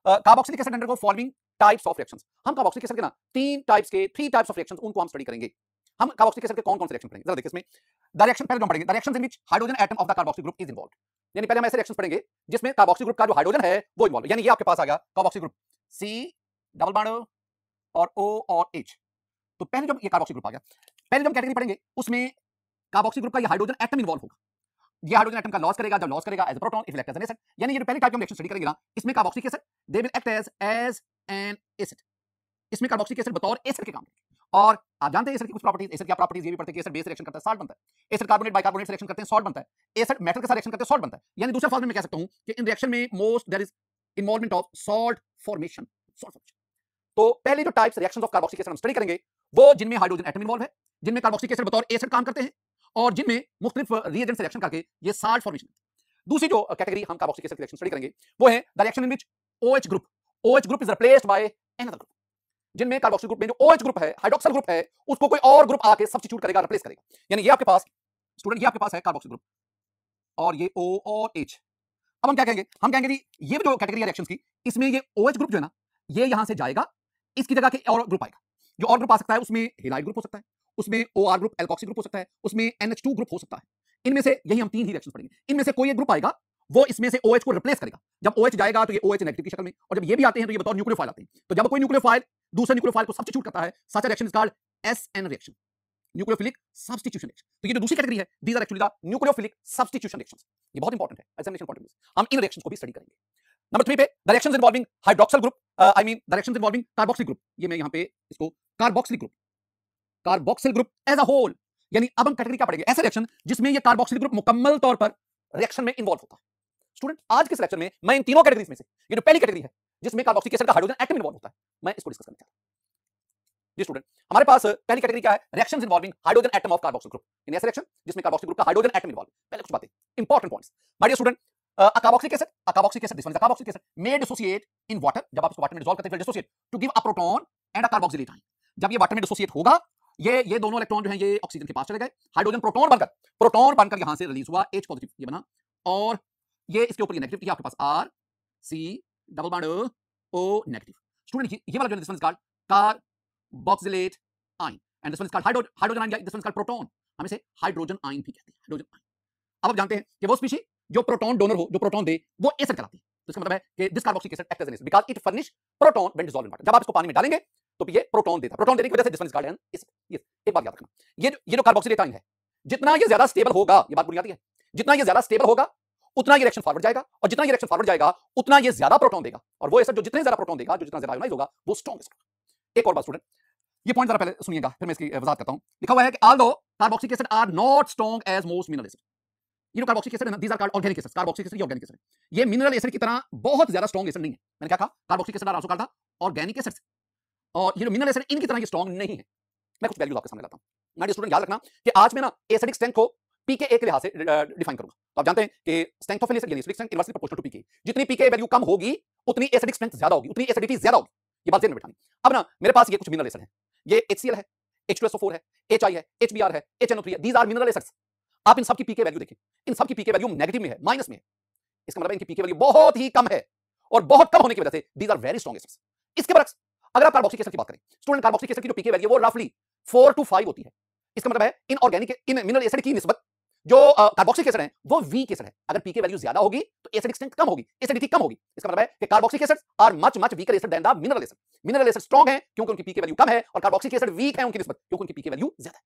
Carboxylic acid undergo following types of reactions. हम carboxylic acid के ना थ्री टाइप्स ऑफ रिएक्शंस उनको हम स्टडी करेंगे। हम कार्बोक्सिलिक एसिड के कौन कौन से रिएक्शन पढ़ेंगे, जरा देखिए इसमें द रिएक्शन पहले हम पढ़ेंगे the reactions in which hydrogen atom of the carboxyl group is involved. यानी पहले हम ऐसे रिएक्शंस पढ़ेंगे जिसमें कार्बोक्सिल ग्रुप का जो हाइड्रोजन है वो इन्वॉल्व है। यानी ये आपके पास आ गया carboxyl group C double bond और O और H। तो पहले जब ये कार्बोक्सिल ग्रुप आ गया, पहले जब कैटेगरी पढ़ेंगे उसमें कार्बोक्सिल ग्रुप का ये हाइड्रोजन एटम इन्वॉल्व होगा। ये हाइड्रोजन एटम का लॉस करेगा, जब लॉस करेगा as a proton it will act as an acid. यानी ये जो पहली टाइप की हम रिएक्शन स्टडी करेंगे ना, इसमें carboxylic acid they will act as an acid. इसमें कार्बोक्सिलिक एसिड बतौर एसिड के काम करेगा। और आप जानते हैं एसिड की कुछ प्रॉपर्टीज, एसिड क्या प्रॉपर्टीज ये भी पढ़ते हैं कि एसिड बेस रिएक्शन करता है सॉल्ट बनता है, एसिड कार्बोनेट बाइकार्बोनेट से रिएक्शन करते हैं सॉल्ट बनता है, एसिड मेटल के साथ रिएक्शन करते हैं सॉल्ट बनता है। यानी दूसरे फॉर्म में मैं कह सकता हूं कि इन रिएक्शन में most there is involvement of salt formation. तो पहले जो types reactions of carboxylic acid हम स्टडी करेंगे वो जिनमें हाइड्रोजन एटम इन्वॉल्व है, जिनमें कार्बोक्सिलिक एसिड बतौर एसिड काम करते हैं और जिनमें मुख्तलिफ रिएजेंट से रिएक्शन करके ये साल्ट फॉर्मेशन। दूसरी जो कैटेगरी हम कार्बोक्सिलिक एसिड की रिएक्शन स्टडी करेंगे वो है the reaction in which OH group is replaced by another group. जिनमें कार्बोक्सिल ग्रुप में जो OH ग्रुप है, हाइड्रोक्सिल ग्रुप है, उसको कोई और ग्रुप आके सब्स्टिट्यूट करेगा, रिप्लेस करेगा। यानी ये आपके पास स्टूडेंट ये आपके पास है कार्बोक्सिल ग्रुप और ये O और H। अब हम क्या कहेंगे, हम कहेंगे जी ये जो कैटेगरी है रिएक्शंस की, इसमें ये OH ग्रुप जो है ना ये यहां से जाएगा, इसकी जगह के और ग्रुप आएगा। जो और ग्रुप आ सकता है उसमें हेलाइड ग्रुप हो सकता है, उसमें OR ग्रुप एल्कोक्सी ग्रुप हो सकता है, उसमें NH2 ग्रुप हो सकता है। इनमें से यही हम तीन ही रिएक्शंस पढ़ेंगे। इनमें से कोई एक ग्रुप आएगा वो इसमें से OH को रिप्लेस करेगा। जब OH जाएगा तो ये OH नेगेटिव की शक्ल में, और जब ये भी आते हैं तो ये बतौर न्यूक्लियोफाइल आते हैं। तो जब कोई न्यूक्लियोफाइल दूसरे न्यूक्लियोफाइल को सब्स्टिट्यूट करता है, such reaction is called SN reaction, nucleophilic substitution reaction. तो ये जो दूसरी कैटेगरी है these are actually the nucleophilic substitution reactions. ये बहुत इंपॉर्टेंट है, एग्जामिनेशन पॉइंट ऑफ व्यू हम इन रिएक्शंस को भी स्टडी करेंगे। नंबर 3 पे the reactions involving hydroxyl group, I mean the reactions involving carboxyl group. ये मैं यहां पे इसको carboxyl group as a whole. यानी अब हम कैटेगरी क्या पढ़ेंगे, ऐसे रिएक्शन जिसमें ये कार्बोक्सिल ग्रुप मुकम्मल तौर पर रिएक्शन में इन्वॉल्व होता है। स्टूडेंट आज के सेक्शन में मैं इन तीनों कैटेगरीज में से ये जो पहली कैटेगरी है जिसमें कार्बोक्सिलिक एसिड का हाइड्रोजन एटम इन्वॉल्व होता है, मैं इसको डिस्कस करना चाहता हूं। जी स्टूडेंट, हमारे पास पहली कैटेगरी क्या है, reactions involving hydrogen atom of carboxyl group. इन ऐसे रिएक्शन जिसमें कार्बोक्सिल ग्रुप का हाइड्रोजन एटम इन्वॉल्व। पहले कुछ बातें important points my dear student. Carboxylic acid this one is carboxylic acid may dissociate in water। जब आप इसको वाटर में डिसॉल्व करते हैं dissociate to give a proton and a carboxylate ion. जब ये वाटर में डिसोसिएट होगा, ये दोनों इलेक्ट्रॉन जो हैं ये ऑक्सीजन के पास चले गए, हाइड्रोजन प्रोटॉन बनकर यहां से रिलीज हुआ H पॉजिटिव ये बना, और ये इसके ऊपर ये नेगेटिव, ये आपके पास R C double bond O negative. Student ये वाला जो this one is called carboxylate ion and this one is called hydrogen ion, this one is called proton. हम इसे हाइड्रोजन आयन भी कहते हैं, हाइड्रोजन आयन। अब आप जानते हैं कि वो स्पीशीज जो प्रोटॉन डोनर हो, जो प्रोटॉन दे, वो एसिड कहलाती है। तो इसका मतलब है कि this carboxylic acid act as an acid because it furnish proton when dissolved in water. जब आप इसको पानी में डालेंगे तो ये प्रोटॉन देता है, प्रोटॉन देने की वजह से this one is called an acid. ये एक बात याद रखना, ये जो कार्बोक्सिलेट आयन है जितना ये ज्यादा स्टेबल होगा, ये बात बुनियादी है, जितना ये ज्यादा स्टेबल होगा उतना ये रिएक्शन फॉरवर्ड जाएगा, और जितना ये रिएक्शन फॉरवर्ड जाएगा उतना ये ज्यादा प्रोटॉन देगा, और वो एसिड जो जितने ज्यादा प्रोटॉन देगा, जो जितना ज्यादा आयोनाइज होगा, वो स्ट्रांगेस्ट होगा। एक और बात स्टूडेंट, ये पॉइंट जरा पहले सुनिएगा फिर मैं इसकी वजाहत करता हूं। लिखा हुआ है कि although carboxylic acid are not strong as most mineral acid. ये जो कार्बोक्सिलिक एसिड है ना, these are called organic acids. Carboxylic acid ये ऑर्गेनिक एसिड है, ये मिनरल एसिड की तरह बहुत ज्यादा स्ट्रांग एसिड नहीं है। मैंने क्या कहा, कार्बोक्सिलिक एसिड आल्सो कॉल्ड था ऑर्गेनिक एसिड्स, और ये जो मिनरल एसिड इनकी तरह ये स्ट्रांग नहीं है। मैं कुछ वैल्यूज आपके सामने लाता हूं। मैं स्टूडेंट याद रखना कि आज मैं ना एसिडिक स्ट्रेंथ को pKa के लिहाज से डिफाइन करूंगा। तो आप जानते हैं कि स्ट्रेंथ ऑफ एन एसिड यानी acidic strength inversely proportional to pKa। जितनी pKa वैल्यू कम होगी उतनी एसिडिक स्ट्रेंथ ज्यादा होगी, उतनी एसिडिटी ज्यादा होगी। ये बात ध्यान में बिठानी। अब ना मेरे पास ये कुछ मिनरल एसिड है, ये HCl है, H2SO4 है, HI है, HBr है, HNO3 है, दीज आर मिनरल एसिड्स। आप इन सब की pK वैल्यू देखें, इन सब की pK वैल्यू नेगेटिव में है, माइनस में है। इसका मतलब है इनकी pK वैल्यू बहुत ही कम है, और बहुत कम होने की वजह से these are very strong acids. इसके बरक्स अगर आप कार्बोक्सिलिक एसिड की बात करें स्टूडेंट, कार्बोक्सिलिक एसिड की जो pK वैल्यू वो रफली 4 to 5 होती है। इसका मतलब है in organic in mineral acid की निस्बत जो कार्बोक्सिलिक एसिड है वो वीक एसिड है। अगर pK वैल्यू ज्यादा होगी तो एसिडिक स्ट्रेंथ कम होगी, एसिडिटी कम होगी। इसका मतलब है कि carboxylic acids are much weaker acid than the mineral acid. Mineral acid strong है क्योंकि उनकी pK वैल्यू कम है, और कार्बोक्सिलिक एसिड वीक है उनकी निस्बत क्योंकि उनकी pK वैल्यू ज्यादा है।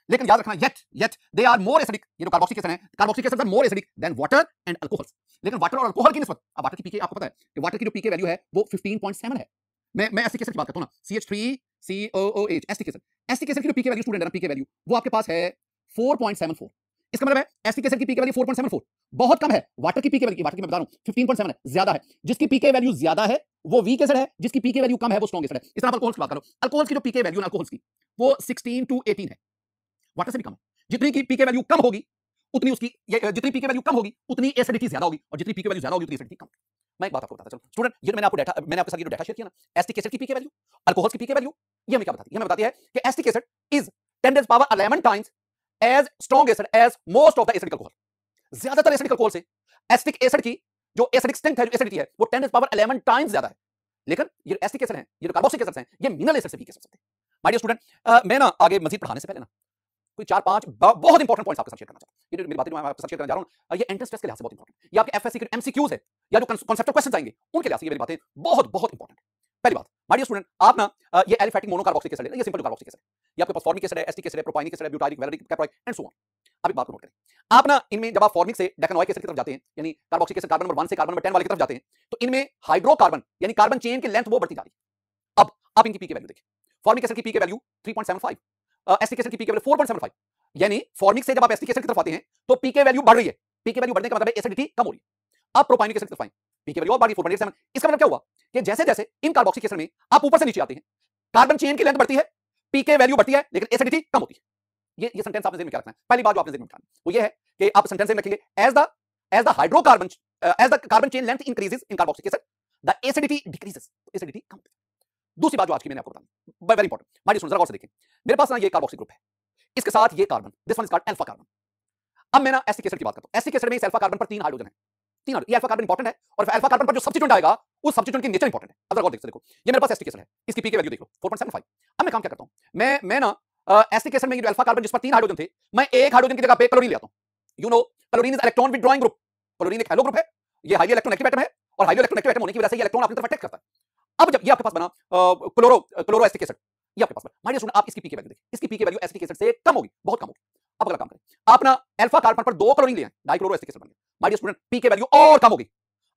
लेकिन याद रखना, yet they are more acidic. ये जो कार्बोक्सिलिक एसिड है, carboxylic acid are more acidic than water and alcohols. लेकिन वाटर और अल्कोहल की निस्बत, अब वाटर की pK आपको पता है कि वाटर की जो pK वैल्यू है वो 15.7 है। मैं एसिटिक एसिड की बात करता हूं ना, CH3COOH acetic acid. Acetic acid की जो pK वैल्यू स्टूडेंट है ना, pK वैल्यू वो आपके पास है 4.74। इसका मतलब है एसिटिक एसिड की pK वैल्यू 4.74 बहुत कम है। वाटर की pK वैल्यू, वाटर की मैं बता रहा हूं 15.7 है, ज्यादा है। जिसकी pK वैल्यू ज्यादा है वो वीक एसिड है, जिसकी pK वैल्यू कम है वो स्ट्रांग एसिड है। इस तरह अल्कोहल्स की बात करो, अल्कोहल्स की जो pK वैल्यू है अल्कोहल्स की वो 16 to 18 है, वाटर से भी कम है। जितनी की pK वैल्यू कम होगी उतनी उसकी जितनी pK वैल्यू कम होगी उतनी एसिडिटी ज्यादा होगी, और जितनी pK वैल्यू ज्यादा होगी उतनी एसिडिटी कम। मैं एक बात आपको बताता चलो स्टूडेंट, ये मैंने आपके साथ ये जो डाटा शेयर किया ना, एसिटिक एसिड की pK वैल्यू, अल्कोहल्स की pK वैल्यू, ये हमें क्या बताती है? ये हमें बताती है कि acetic acid is 10 power 11 times as strong acid as most of the acidic alcohol. ज्यादातर एसिडिक अल्कोहल से एसिटिक एसिड की जो एसिडिक स्ट्रेंथ है, जो एसिडिटी है, वो 10 टू पावर 11 टाइम्स ज्यादा है। लेकिन ये एसिटिक एसिड है, ये जो कार्बोक्सिलिक एसिड्स हैं, ये मिनरल एसिड से वीक एसिड्स होते हैं। माय डियर स्टूडेंट, मैं ना आगे मजीद पढ़ाने से पहले ना कोई 4-5 बहुत इंपॉर्टेंट पॉइंट्स आपके साथ शेयर करना चाहता हूं। ये जो मेरी बातें जो मैं आपके साथ शेयर करने जा रहा हूं, ये एंट्रेंस टेस्ट के लिहाज से बहुत इंपॉर्टेंट है। ये आपके एफएससी के एमसीक्यूज है या जो कांसेप्चुअल क्वेश्चंस आएंगे उनके लिहाज से ये मेरी बातें बहुत बहुत इंपॉर्टेंट है। पहली बात, माय डियर स्टूडेंट, आप ना ये एलिफैटिक मोनोकार्बोक्सिलिक एसिड है, ये सिंपल जो कार्बोक्सिलिक एसिड है, ये आपके पास फॉर्मिक एसिड है, एसिटिक एसिड है, प्रोपाइनिक एसिड है, butyric, valeric, caproic and so on. आप एक बात को नोट करें, आप ना इनमें जब आप फॉर्मिक से डेकेनोइक एसिड की तरफ जाते हैं, यानी कार्बोक्सिलिक एसिड कार्बन नंबर 1 से कार्बन नंबर 10 वाले की तरफ जाते हैं, तो इनमें हाइड्रोकार्बन यानी कार्बन चेन की लेंथ वो बढ़ती जा रही है। अब आप इनकी पीके वैल्यू देखिए, फॉर्मिक एसिड की पीके वैल्यू 3.75, एसिटिक एसिड की पीके वैल्यू 4.75, यानी फॉर्मिक से जब आप एसिटिक एसिड की तरफ आते हैं तो पीके वैल्यू बढ़ रही है। पीके वैल्यू बढ़ने का मतलब है एसिडिटी कम हो रही है। अब प्रोपाइनिक एसिड की तरफ आए, पीके वैल्यू और बढ़ रही है 4.87। इसका मतलब क्या हुआ कि जैसे जैसे इन कार्बोक्सिलिक एसिड में आप ऊपर से नीचे आते हैं, कार्बन चेन की लेंथ बढ़ती है, पीके वैल्यू बढ़ती है, लेकिन एसिडिटी कम होती है। ये सेंटेंस आपने ज़हन में क्या रखना है? पहली बात जो आपने ज़हन में रखना है वो ये है कि आप सेंटेंस में लिखेंगे as the hydrocarbon as the carbon chain length increases in carboxylic acid the acidity decreases, acidity कम होती है। दूसरी बात जो आज की मैंने आपको बताई, very important, my dear students, जरा गौर से देखें। मेरे पास ना ये कार्बोक्सिलिक ग्रुप है, इसके साथ ये carbon, this one is called alpha carbon. अब मैं ना एसिटिक एसिड की बात करता हूं। एसिटिक एसिड में इस अल्फा कार्बन पर 3 हाइड्रोजन है, 3 हाइड्रोजन। ये अल्फा कार्बन इंपॉर्टेंट है और अल्फा कार्बन पर जो सब्स्टिट्यूएंट आएगा उस सब्स्टिट्यूएंट की नेचर इंपॉर्टेंट है। अब जरा गौर से देखो, ये मेरे पास एसिटिक एसिड है, इसकी पीके वैल्यू देख लो 4.75। अब मैं काम क्या करता हूं, मैं ना एसिटिक एसिड में ये जो अल्फा कार्बन जिस पर 3 हाइड्रोजन थे, मैं एक हाइड्रोजन की जगह पे क्लोरीन ले आता हूं। You know chlorine is electron withdrawing group. Chlorine एक हेलो ग्रुप है, ये हाईली इलेक्ट्रोनेगेटिव एटम है और हाईली इलेक्ट्रोनेगेटिव एटम होने की वजह से ये इलेक्ट्रॉन अपनी तरफ अट्रैक्ट करता है। अब जब ये आपके पास बना क्लोरो एसिटिक एसिड, ये आपके पास बना, माय डियर स्टूडेंट, आप इसकी पीके वैल्यू देखिए, इसकी पीके वैल्यू एसिटिक एसिड से कम होगी, बहुत कम होगी। अब अगला काम करें, आप ना अल्फा कार्बन पर 2 क्लोरीन ले आए, डाइक्लोरो एसिटिक एसिड बन गया। My dear student, pK value और कम होगी।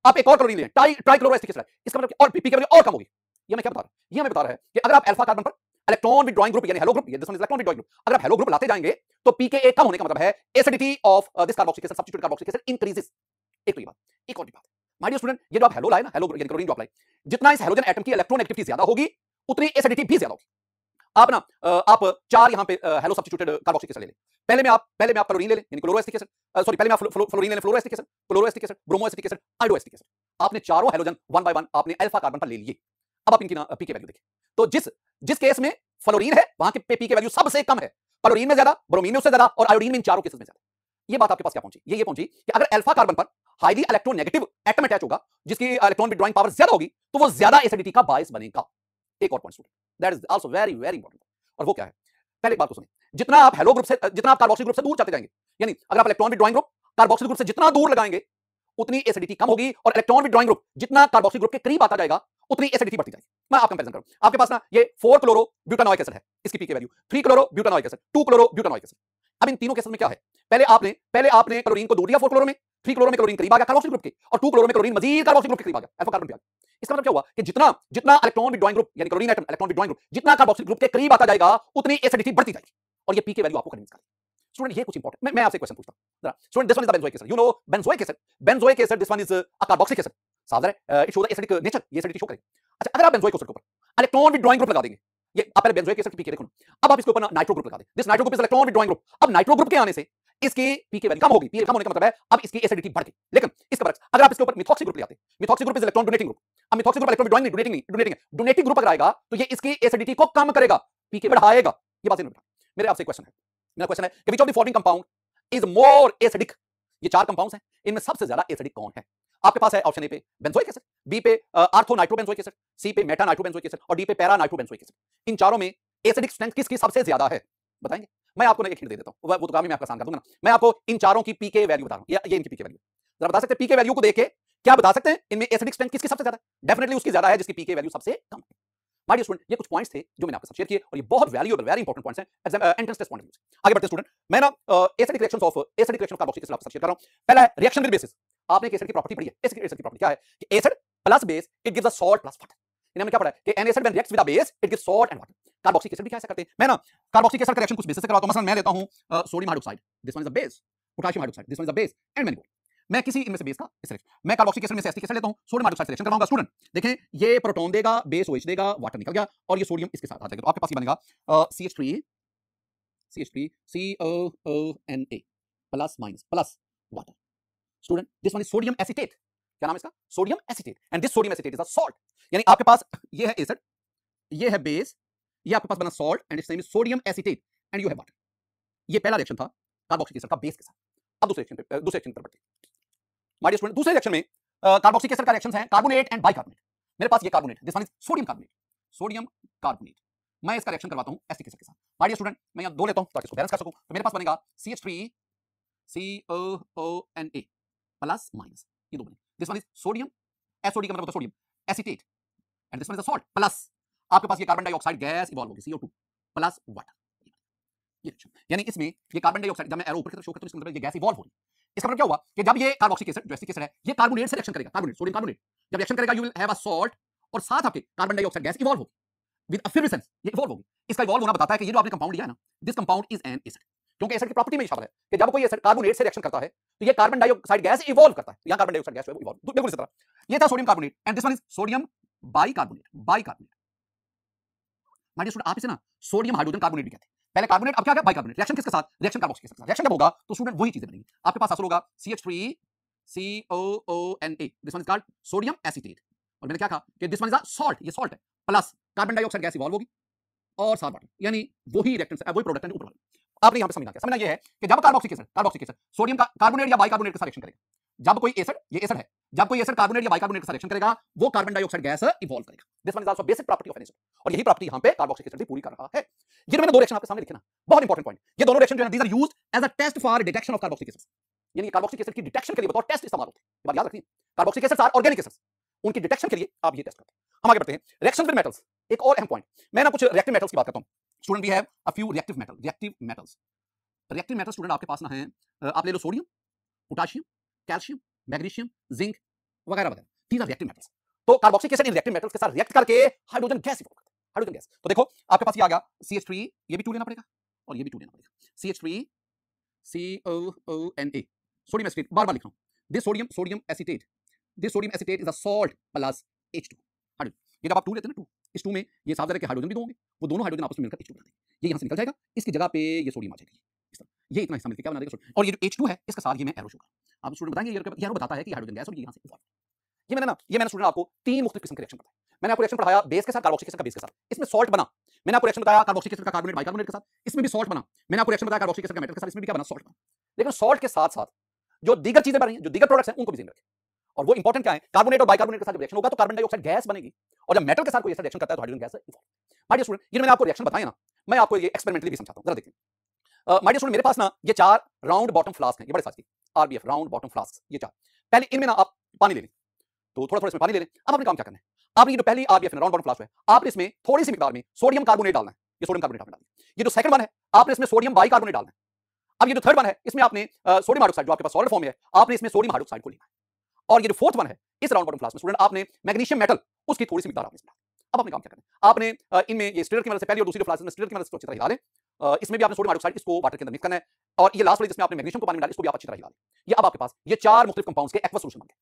आप एक और क्लोरीन ले आए, ट्राइक्लोरो एसिटिक एसिड, इसका मतलब और पीके वैल्यू और कम होगी। ये मैं क्या बता रहा हूं, ये हमें बता रहा है कि अगर आप अल्फा कार्बन पर इलेक्ट्रॉन विथड्रॉइंग ग्रुप यानी हेलो ग्रुप, ये this one is electron withdrawing group, अगर आप हेलो ग्रुप लाते जाएंगे तो पीके कम होने का मतलब है acidity of this carboxylic acid, substitute carboxylic acid increases. एक तो ये बात, एक और भी बात, माय डियर स्टूडेंट, ये जो आप हेलो लाए ना, हेलो यानी क्लोरीन जो आप लाए, जितना इस हेलोजन एटम की इलेक्ट्रोनेगेटिविटी ज्यादा होगी उतनी एसिडिटी भी ज्यादा होगी। आप ना आप 4 यहां पे हेलो सब्स्टिट्यूटेड कार्बोक्सिलिक एसिड ले लें। पहले में आप क्लोरीन ले लें, यानी क्लोरो एसिटिक एसिड, सॉरी पहले में आप फ्लोरीन ले लें, fluoro acetic acid, chloro acetic acid, bromo acetic acid, iodo acetic acid. आपने चारों हेलोजन 1 बाय 1 आपने अल्फा कार्बन पर ले लिए। अब आप इनकी ना पीके वैल्यू देखिए, तो जिस केस में फ्लोरीन है वहां के पीके वैल्यू सबसे कम है, क्लोरीन में ज्यादा, ब्रोमीन में उससे ज्यादा और आयोडीन में इन चारों केसेस में ज्यादा। ये बात आपके पास क्या पहुंची, ये पहुंची कि अगर अल्फा कार्बन पर हाईली इलेक्ट्रोनेगेटिव एटम अटैच होगा जिसकी इलेक्ट्रॉन विथड्रॉइंग पावर ज्यादा होगी तो वो ज्यादा एसिडिटी का बायस बनेगा। एक और point student, that is also very very important, और वो क्या है, पहले एक बात को सुनिए, जितना आप हेलो ग्रुप से, जितना आप कार्बोक्सिलिक ग्रुप से दूर चलते जाएंगे, यानी अगर आप electron withdrawing group carboxylic group से जितना दूर लगाएंगे उतनी एसिडिटी कम होगी, और इलेक्ट्रॉन विथड्रॉइंग ग्रुप जितना कार्बोक्सिलिक ग्रुप के करीब आता जाएगा उतनी एसिडिटी बढ़ती जाएगी। मैं आप कंपैरिजन करूं, आपके पास ना ये 4 क्लोरो ब्यूटानोइक एसिड है, इसकी PK value 3 chloro butanoic acid, 2 chloro butanoic acid. अब इन तीनों केसेस में क्या है, पहले आपने क्लोरीन को दूर दिया 4 क्लोरो में, 3 क्लोरो में क्लोरीन करीब आ गया कार्बोक्सिलिक ग्रुप के, और 2 क्लोरो में क्लोरीन मजीद कार्बोक्सिलिक ग्रुप के करीब आ गया, अल्फा कार्बन पे आ गया। इसका मतलब क्या हुआ कि जितना जितना इलेक्ट्रॉन विथड्रॉइंग ग्रुप यानी chlorine atom electron withdrawing group जितना कार्बोक्सिलिक ग्रुप के करीब आता जाएगा उतनी एसिडिटी बढ़ती जाएगी, और ये पीके वैल्यू आपको कन्विंस करेगी। स्टूडेंट ये कुछ इंपॉर्टेंट, मैं आपसे क्वेश्चन पूछता हूं जरा student, this one is the benzoic acid, you know benzoic acid, this one is a carboxylic acid, साफ है, it show the acidic nature, ये एसिडिटी शो करेगा। अच्छा, अगर आप बेंजोइक एसिड के ऊपर इलेक्ट्रॉन विथड्रॉइंग ग्रुप लगा देंगे, ये आप पहले बेंजोइक एसिड की पीके देखो, अब आप इसके ऊपर नाइट्रो ग्रुप लगा दें, this nitro group is electron withdrawing group. अब नाइट्रो ग्रुप के आने से इसकी पीके वैल्यू कम होगी, पीके कम होने का मतलब है अब इसकी एसिडिटी बढ़ गई। लेकिन इसके बरक्स अगर आप इसके ऊपर मिथॉक्सी ग्रुप ले आते हैं, methoxy group is electron donating group, अब मिथॉक्सी ग्रुप इलेक्ट्रॉन विथड्रॉइंग नहीं, डोनेटिंग ग्रुप अगर आएगा तो ये इसकी एसिडिटी को कम करेगा, पीके बढ़ाएगा। ये बात समझ। मेरे आपसे क्वेश्चन है, मेरा क्वेश्चन है कि which of the following compound is more acidic. ये 4 कंपाउंड्स हैं, इनमें सबसे ज्यादा एसिडिक कौन है? आपके पास है ऑप्शन ए पे बेंजोइक एसिड, बी पे आर्थो नाइट्रोबेंजोइक एसिड, सी पे मेटा नाइट्रोबेंजोइक एसिड और डी पे पैरा नाइट्रोबेंजोइक एसिड। इन चारों में एसिडिक स्ट्रेंथ किसकी सबसे ज्यादा है, बताएंगे? मैं आपको एक हिंट दे देता हूं, वो तो काम ही मैं आपका आसान कर दूंगा ना। मैं आपको इन चारों की पीके वैल्यू बता रहा हूं, ये इनकी पीके वैल्यू जरा बता सकते हैं? पीके वैल्यू को देख के क्या बता सकते हैं इनमें एसिडिक स्ट्रेंथ किसकी सबसे ज्यादा है? डेफिनेटली उसकी ज्यादा है जिसकी पीके वैल्यू सबसे कम है। माय डियर स्टूडेंट, ये कुछ पॉइंट्स थे जो मैंने आपके साथ शेयर किए और ये बहुत वैल्यूएबल, वेरी इंपॉर्टेंट पॉइंट्स हैं exam entrance test point of view से। आगे बढ़ते हैं स्टूडेंट, मैं ना acidic reactions of carboxylic acid आपके साथ शेयर कर रहा हूं। पहला है रिएक्शन विद बेसिस। आपने एसिड की प्रॉपर्टी पढ़ी है, एसिड की प्रॉपर्टी क्या है कि acid plus base it gives a salt plus water. हमने क्या पढ़ा है कि an acid when reacts with a base it gives salt and water. Carboxylic acid भी क्या ऐसा करते हैं? मैं ना कार्बोक्सिलिक एसिड का रिएक्शन कुछ बेसिस से करवाता हूं। मसलन मैं लेता हूं sodium hydroxide, this one is a base, potassium hydroxide, this one is a base and many more. मैं किसी इनमें से बेस का सिलेक्शन, मैं कार्बोक्सिलिक एसिड में से एसिटिक एसिड लेता हूं, सोडियम हाइड्रोक्साइड सिलेक्शन करवाऊंगा। स्टूडेंट देखें, ये प्रोटॉन देगा, बेस OH देगा, वाटर निकल गया और ये सोडियम इसके साथ आ जाएगा, तो आपके पास ये बनेगा CH3 COONA plus minus plus water. Student this one is sodium acetate, क्या नाम है इसका? Sodium acetate, and this sodium acetate is a salt. यानी आपके पास ये है एसिड, ये है बेस, ये आपके पास बना salt and it's name is sodium acetate and you have water. ये पहला रिएक्शन था कार्बोक्सिलिक एसिड का बेस के साथ। अब दूसरे रिएक्शन पर बढ़ते हैं। माय डियर स्टूडेंट, दूसरे रिएक्शन में कार्बोक्सिलिक एसिड का रिएक्शंस हैं कार्बोनेट एंड बाइकार्बोनेट। मेरे पास ये carbonate, this one is sodium carbonate, sodium carbonate. मैं इसका रिएक्शन करवाता हूं एसिटिक एसिड के साथ। माय डियर स्टूडेंट, मैं यहां दो लेता हूं ताकि इसको बैलेंस कर सकूं। तो मेरे पास बनेगा CH3COONA प्लस माइनस, ये दो बने। This one is sodium, SOD का मतलब होता है sodium acetate, and this one is a salt plus आपके पास ये कार्बन डाइऑक्साइड गैस इवॉल्व होगी CO2 प्लस वाटर। ये रिएक्शन, यानी इसमें ये कार्बन डाइऑक्साइड, जब मैं एरो ऊपर की तरफ शो करता हूं इसका मतलब ये गैस इवॉल्व हो रही है। इसका मतलब क्या हुआ कि जब ये कार्बोक्सिलिक एसिड जो एसिटिक एसिड है ये कार्बोनेट से रिएक्शन करेगा, कार्बोनेट सोडियम कार्बोनेट जब रिएक्शन करेगा you will have a salt, और साथ आपके कार्बन डाइऑक्साइड गैस इवॉल्व होगी विद एफिबरेसेंस, ये इवॉल्व होगी। इसका इवॉल्व होना बताता है कि ये जो आपने कंपाउंड लिया है ना, this compound is an acid, क्योंकि एसिड की प्रॉपर्टी में इशारा है कि जब कोई एसिड कार्बोनेट से रिएक्शन करता है तो ये कार्बन डाइऑक्साइड गैस इवॉल्व करता है। यहां कार्बन डाइऑक्साइड गैस इवॉल्व, बिल्कुल इसी तरह ये था sodium carbonate, and this one is sodium bicarbonate, bicarbonate. My dear student, आप इसे ना सोडियम हाइड्रोजन कार्बोनेट भी कहते हैं। पहले कार्बोनेट, अब क्या गया बाइकार्बोनेट। रिएक्शन किसके साथ? रिएक्शन कार्बोक्सिलिक एसिड के साथ। रिएक्शन जब होगा तो स्टूडेंट वही चीजें बनेंगी। आपके पास असल होगा CH3COONA, this one is called sodium acetate, और मैंने क्या कहा कि this one is a salt, ये सॉल्ट है, plus carbon dioxide gas evolve होगी और साथ वाटर, यानी वही रिएक्टेंट है, वही प्रोडक्ट है ऊपर वाले। आपने यहां पे समझना क्या, समझना ये है कि जब कार्बोक्सिलिक एसिड सोडियम का कार्बोनेट या बाइकार्बोनेट के साथ रिएक्शन करेगा, जब कोई एसिड, ये एसिड है, जब कोई एसिड कार्बोनेट या बाइकार्बोनेट के साथ रिएक्शन करेगा वो कार्बन डाइऑक्साइड गैस इवॉल्व करेगा। This one is also basic property of an acid, और यही प्रॉपर्टी यहां पे कार्बोक्सिलिक एसिड भी पूरी कर रहा है। ये जो मैंने दो रिएक्शन आपके सामने लिखे ना, बहुत इंपॉर्टेंट पॉइंट, ये दोनों रिएक्शन जो है these are used as a test for detection of carboxylic acid, यानी कार्बोक्सिलिक एसिड की डिटेक्शन के लिए बतौर टेस्ट इस्तेमाल होते हैं। ये बात याद रखिए, carboxylic acids are organic acids, उनकी डिटेक्शन के लिए आप ये टेस्ट करते हैं। हम आगे बढ़ते हैं, रिएक्शन विद मेटल्स। एक और अहम पॉइंट, मैं ना कुछ रिएक्टिव मेटल्स की बात करता हूं। Student we have a few reactive metal, reactive metals. Reactive metal student आपके पास ना है, आप ले लो sodium, potassium, calcium, magnesium, zinc वगैरह वगैरह, दीस आर रिएक्टिव मेटल्स। तो कार्बोक्सिलिक एसिड इन रिएक्टिव मेटल्स के साथ रिएक्ट करके हाइड्रोजन गैस इवॉल्व करता है, हाइड्रोजन गैस। तो देखो आपके पास ये आ गया CH3, ये भी 2 लेना पड़ेगा और ये भी 2 लेना पड़ेगा, CH3COONA, सोडियम एसीटेट, बार-बार लिख रहा हूं, this sodium acetate, this sodium acetate is a salt plus H2 hydrogen. ये जब आप 2 लेते हैं ना, 2, इस 2 में ये साफ ज़ाहिर है कि हाइड्रोजन भी 2 होंगे, वो दोनों हाइड्रोजन आपस में मिलकर H2 बना देंगे। ये यहां से निकल जाएगा, इसकी जगह पे ये सोडियम आ जाएगी, इस तरह ये इतना हिस्सा मिलकर क्या बना देगा, और ये जो H2 है इसके साथ ये मैं एरो शो कर रहा हूं। आप स्टूडेंट बताएंगे ये एरो बताता है कि हाइड्रोजन गैस और ये यहां से इवॉल्व। ये मैंने स्टूडेंट आपको 3 मुख्तलिफ किस्म के रिएक्शन बताए। मैंने आपको रिएक्शन पढ़ाया बेस के साथ, कार्बोक्सिलिक एसिड का बेस के साथ, इसमें सॉल्ट बना। मैंने आपको रिएक्शन बताया कार्बोक्सिलिक एसिड का कार्बोनेट बाइकार्बोनेट के साथ, इसमें भी सॉल्ट बना। मैंने आपको रिएक्शन बताया कार्बोक्सिलिक एसिड का मेटल के साथ, इसमें भी क्या बना, सॉल्ट बना। लेकिन सॉल्ट के साथ साथ जो दीगर चीजें बन रही हैं, जो दीगर प्रोडक्ट्स हैं, उनको भी ध्यान रखें। और वो इंपॉर्टेंट क्या है, कार्बोनेट और बाइकार्बोनेट के साथ रिएक्शन होगा तो कार्बन डाइऑक्साइड गैस बनेगी, और जब मेटल के साथ कोई ऐसा रिएक्शन करता है तो hydrogen gas evolve. My dear student, ये मैंने आपको रिएक्शन बताया ना, मैं आपको ये एक्सपेरिमेंटली भी समझाता हूं, जरा देखिए। माय डियर स्टूडेंट, मेरे पास ना ये 4 राउंड बॉटम फ्लास्क हैं, ये बड़े साइज के RBF राउंड बॉटम फ्लास्क, ये 4। पहले इनमें ना आप पानी ले लें, तो थोड़ा-थोड़ा इसमें पानी ले लें। अब आपने काम क्या करना है, आपने ये जो पहली RBF राउंड बॉटम फ्लास्क है, आपने इसमें थोड़ी सी मिकदार में सोडियम कार्बोनेट डालना है, ये सोडियम कार्बोनेट आपने डालना है। ये जो सेकंड वन है, आपने इसमें सोडियम बाइकार्बोनेट डालना है। अब ये जो थर्ड वन है, इसमें आपने सोडियम हाइड्रोक्साइड जो आपके पास सॉलिड फॉर्म में है, आपने इसमें सोडियम हाइड्रोक्साइड को लेना है। और ये जो फोर्थ वन है, इस राउंड बॉटम फ्लास्क में स्टूडेंट आपने मैग्नीशियम मेटल, उसकी थोड़ी सी मिकदार आपने इसमें डालनी है। अब आपने काम क्या करना है, आपने इनमें ये स्टिरर की मदद से, पहली और दूसरी फ्लास्क में स्टिरर की मदद से अच्छी तरह हिला लें। इसमें भी आपने सोडियम हाइड्रोक्साइड इसको वाटर के अंदर मिक्स करना है, और ये लास्ट वाली जिसमें आपने मैग्नीशियम को पानी में डाला, इसको भी आप अच्छी तरह हिला लें। ये अब आपके पास ये 4 मुख्तलिफ कंपाउंड्स के एक्वस सॉल्यूशन बन गए।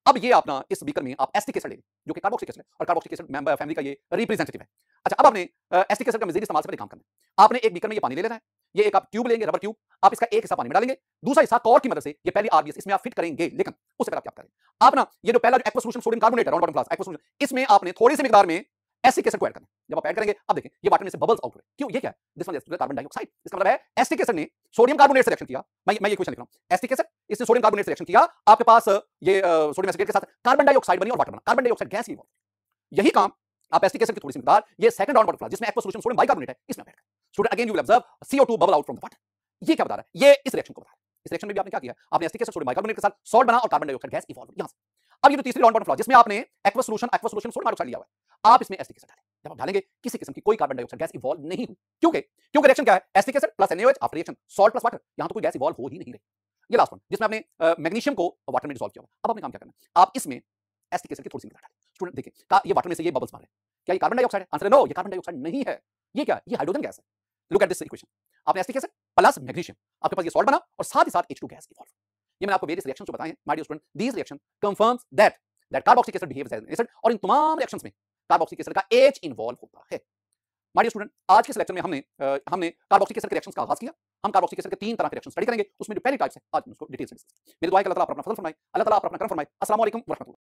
अब ये अपना इस बीकर में आप एसिटिक एसिड लेंगे, जो कि कार्बोक्सिलिक एसिड है, और कार्बोक्सिलिक एसिड मेंबर फैमिली का ये रिप्रेजेंटेटिव है। अच्छा, अब आपने एसिटिक एसिड का मजीद इस्तेमाल से पहले काम करना है। आपने एक बीकर में ये पानी ले लेना है, ये एक आप ट्यूब लेंगे, रबर ट्यूब, आप इसका एक हिस्सा पानी में डालेंगे, दूसरा हिस्सा कॉर्ड की मदद से ये पहली RBS इसमें आप फिट करेंगे। लेकिन उससे पहले आप क्या करें, आप ना ये जो पहला जो एक्वस सॉल्यूशन सोडियम कार्बोनेट है, round bottom flask aqueous solution, इसमें आपने थोड़ी सी मिकदार में एसिटिक एसिड को ऐड करना है। जब आप ऐड करेंगे, अब देखें ये वाटर में से बबल्स आउट हो रहे हैं। क्यों? ये क्या है, this one is carbon dioxide. इसका मतलब है एसिटिक एसिड ने सोडियम कार्बोनेट से रिएक्शन किया। मैं ये क्वेश्चन लिख रहा हूं, एसिटिक एसिड इसने सोडियम कार्बोनेट से रिएक्शन किया, आपके पास ये सोडियम एसिटेट के साथ कार्बन डाइऑक्साइड बनी और वाटर बना, कार्बन डाइऑक्साइड गैस ही। यही काम आप एसिटिक एसिड की थोड़ी सी मिकदार, ये सेकंड राउंड बॉटम फ्लास्क जिसमें एक्वस सॉल्यूशन सोडियम बाइकार्बोनेट है, इसमें ऐड करें। Student again you will observe CO2 bubble out from the water. ये क्या बता रहा है, ये इस रिएक्शन को बता रहा है। इस रिएक्शन में भी आपने क्या किया, आपने एसिटिक एसिड सोडियम बाइकार्बोनेट के साथ सॉल्ट बना और कार्बन डाइऑक्साइड गैस इवॉल्व यहां से। अब ये जो तीसरी राउंड बॉटम फ्लास्क जिसमें आपने एक्वस सॉल्यूशन सोडियम हाइड्रोक्साइड लिया हुआ है, आप इसमें एसिटिक एसिड डालें। जब आप डालेंगे किसी किस्म की कोई कार्बन डाइऑक्साइड गैस इवॉल्व नहीं हुई। क्योंकि रिएक्शन क्या है, acetic acid plus NaOH after reaction salt plus water, यहां तो कोई गैस इवॉल्व हो ही नहीं रही। ये लास्ट वन जिसमें आपने मैग्नीशियम को वाटर में डिसॉल्व किया हुआ। अब आपने काम क्या करना है, आप इसमें एसिटिक एसिड की थोड़ी सी मिकदार डालें। स्टूडेंट देखिए, ये वाटर में से ये बबल्स मार रहे हैं, क्या ये कार्बन डाइऑक्साइड है? आंसर है नो, ये कार्बन डाइऑक्साइड नहीं है। ये क्या है, ये हाइड्रोजन गैस है। लुक एट दिस इक्वेशन, आपने एसिटिक एसिड प्लस मैग्नीशियम, आपके पास ये सॉल्ट बना और साथ ही साथ H2 गैस इवॉल्व। ये मैंने आपको वेरियस रिएक्शंस जो बताए हैं my dear student, these reaction confirms that carboxylic acid behaves as an acid, और इन तमाम रिएक्शंस में कार्बोक्सिलिक एसिड का H इन्वॉल्व होता है। माय डियर स्टूडेंट, आज के इस लेक्चर में हमने कार्बोक्सिलिक एसिड के रिएक्शंस का आगाज किया। हम कार्बोक्सिलिक एसिड के 3 तरह के रिएक्शन स्टडी करेंगे, उसमें जो पहली टाइप्स है आज हम उसको डिटेल से डिस्कस करेंगे। मेरी दुआ है कि अल्लाह ताला आप अपना फजल फरमाए, अल्लाह ताला आप अपना करम फरमाए। अस्सलाम वालेकुम व रहमतुल्लाह।